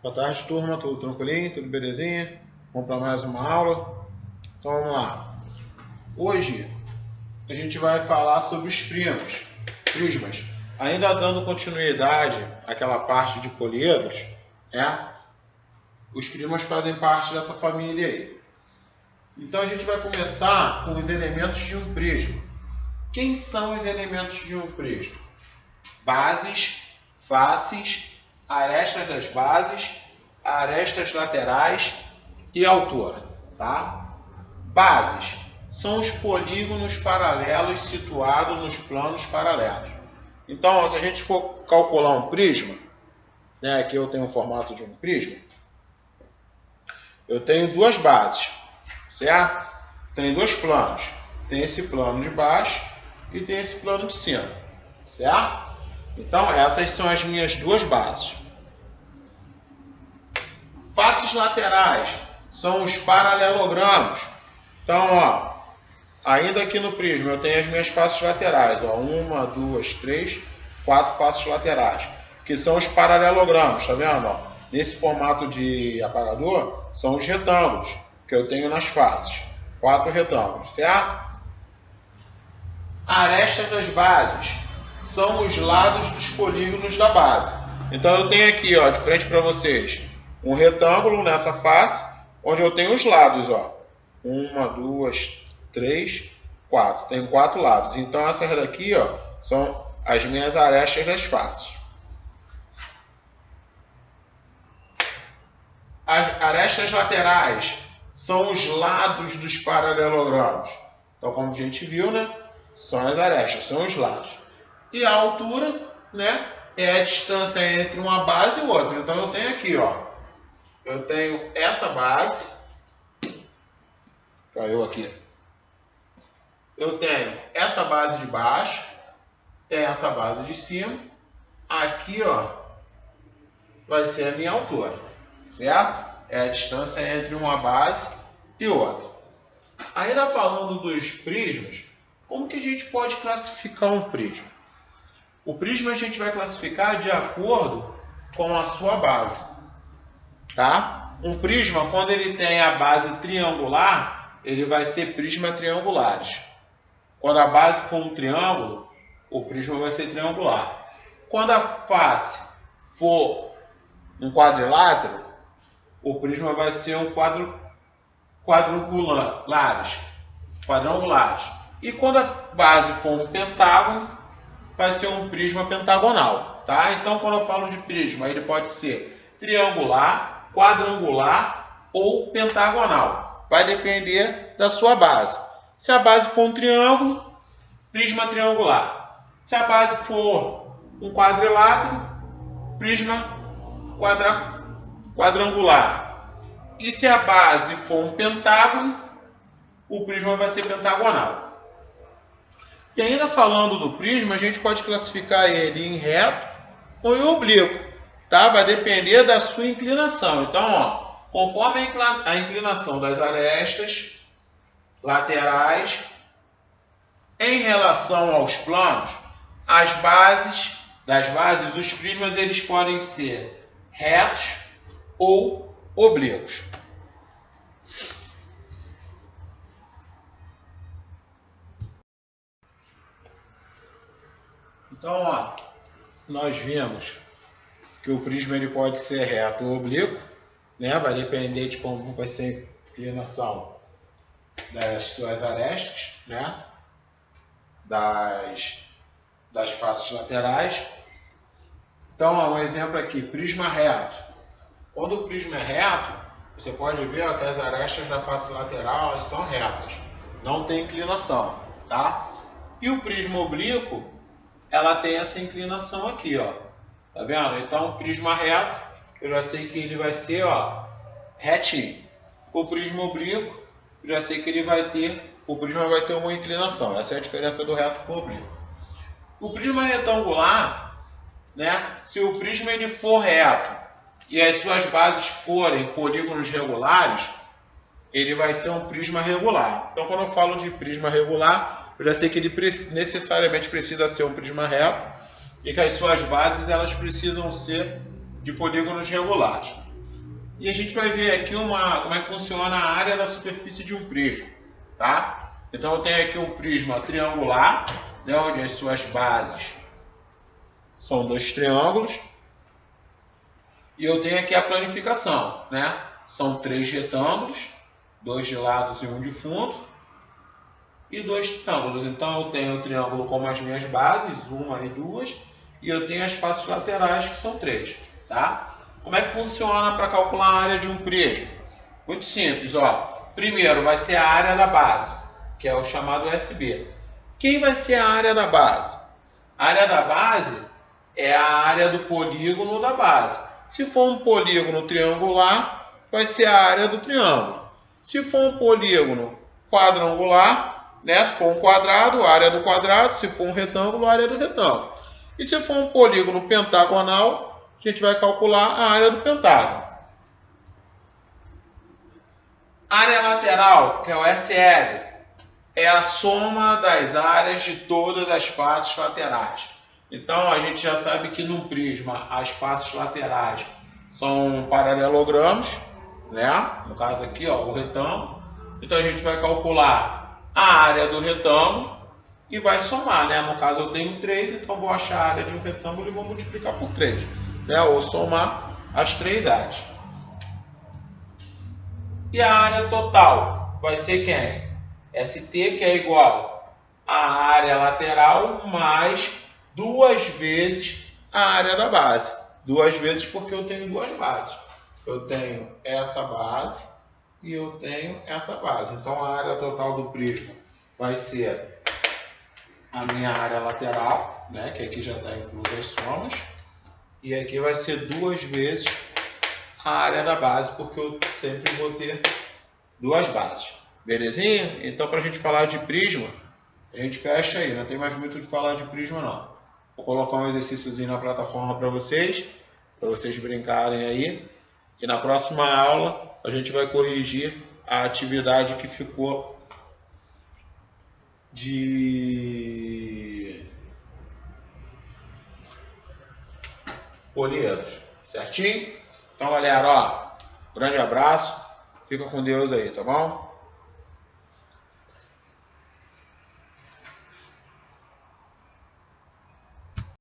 Boa tarde, turma. Tudo tranquilinho? Tudo belezinha? Vamos para mais uma aula? Então vamos lá. Hoje a gente vai falar sobre os prismas. Ainda dando continuidade àquela parte de poliedros, né? Os prismas fazem parte dessa família aí. Então a gente vai começar com os elementos de um prisma. Quem são os elementos de um prisma? Bases, faces, arestas das bases, arestas laterais e altura, tá? Bases são os polígonos paralelos situados nos planos paralelos. Então, se a gente for calcular um prisma, né, aqui eu tenho o formato de um prisma, eu tenho duas bases, certo? Tem dois planos. Tem esse plano de baixo e tem esse plano de cima, certo? Então, essas são as minhas duas bases. Faces laterais são os paralelogramos. Então, ó, ainda aqui no prisma eu tenho as minhas faces laterais. Ó, 1, 2, 3, 4 faces laterais, que são os paralelogramos, tá vendo? Ó, nesse formato de apagador, são os retângulos que eu tenho nas faces. 4 retângulos, certo? Arestas das bases são os lados dos polígonos da base. Então eu tenho aqui, ó, de frente para vocês, um retângulo nessa face, onde eu tenho os lados, ó. 1, 2, 3, 4. Tenho 4 lados. Então essas daqui, ó, são as minhas arestas das faces. As arestas laterais são os lados dos paralelogramos. Então, como a gente viu, né, são as arestas, são os lados. E a altura, né, é a distância entre uma base e outra. Então eu tenho aqui, ó, eu tenho essa base, caiu aqui. Eu tenho essa base de baixo, tenho essa base de cima. Aqui, ó, vai ser a minha altura, certo? É a distância entre uma base e outra. Ainda falando dos prismas, como que a gente pode classificar um prisma? O prisma a gente vai classificar de acordo com a sua base, tá? Um prisma, quando ele tem a base triangular, ele vai ser prisma triangulares. Quando a base for um triângulo, o prisma vai ser triangular. Quando a face for um quadrilátero, o prisma vai ser um quadrangulares. E quando a base for um pentágono, vai ser um prisma pentagonal, tá? Então, quando eu falo de prisma, ele pode ser triangular, quadrangular ou pentagonal. Vai depender da sua base. Se a base for um triângulo, prisma triangular. Se a base for um quadrilátero, prisma quadrangular. E se a base for um pentágono, o prisma vai ser pentagonal. E ainda falando do prisma, a gente pode classificar ele em reto ou em oblíquo, tá? Vai depender da sua inclinação. Então, ó, conforme a inclinação das arestas laterais em relação aos planos, das bases dos prismas, eles podem ser retos ou oblíquos. Então, ó, nós vimos que o prisma ele pode ser reto ou oblíquo, né? Vai depender de como vai ser a inclinação das suas arestas, né? Das faces laterais. Então, ó, um exemplo aqui, prisma reto. Quando o prisma é reto, você pode ver, ó, que as arestas da face lateral elas são retas, não tem inclinação, tá? E o prisma oblíquo, ela tem essa inclinação aqui, ó. Tá vendo? Então, o prisma reto, eu já sei que ele vai ser, ó, retinho. O prisma oblíquo, eu já sei que ele vai ter, o prisma vai ter uma inclinação. Essa é a diferença do reto para o oblíquo. O prisma retangular, né? Se o prisma ele for reto e as suas bases forem polígonos regulares, ele vai ser um prisma regular. Então, quando eu falo de prisma regular, eu já sei que ele necessariamente precisa ser um prisma reto e que as suas bases elas precisam ser de polígonos regulares. E a gente vai ver aqui como é que funciona a área da superfície de um prisma, tá? Então eu tenho aqui um prisma triangular, né, onde as suas bases são dois triângulos. E eu tenho aqui a planificação, né? São três retângulos, dois de lados e um de fundo, e dois triângulos. Então eu tenho o triângulo como as minhas bases, uma e duas, e eu tenho as faces laterais, que são três, tá? Como é que funciona para calcular a área de um prisma? Muito simples, ó. Primeiro vai ser a área da base, que é o chamado SB. Quem vai ser a área da base? A área da base é a área do polígono da base. Se for um polígono triangular, vai ser a área do triângulo. Se for um polígono quadrangular, né? Se for um quadrado, a área do quadrado. Se for um retângulo, a área do retângulo. E se for um polígono pentagonal, a gente vai calcular a área do pentágono. Área lateral, que é o SL, é a soma das áreas de todas as faces laterais. Então, a gente já sabe que no prisma as faces laterais são paralelogramos, né? No caso aqui, ó, o retângulo. Então, a gente vai calcular a área do retângulo e vai somar, né? No caso, eu tenho 3, então vou achar a área de um retângulo e vou multiplicar por 3, né? Ou somar as três áreas. E a área total vai ser quem? ST, que é igual à área lateral mais 2 vezes a área da base. 2 vezes porque eu tenho duas bases. Eu tenho essa base e eu tenho essa base. Então a área total do prisma vai ser a minha área lateral, né, que aqui já está incluso as somas. E aqui vai ser 2 vezes a área da base, porque eu sempre vou ter duas bases. Belezinha? Então, para a gente falar de prisma, a gente fecha aí. Não tem mais muito de falar de prisma, não. Vou colocar um exercíciozinho na plataforma para vocês brincarem aí. E na próxima aula, a gente vai corrigir a atividade que ficou de poliedros. Certinho? Então, galera, ó, grande abraço. Fica com Deus aí, tá bom?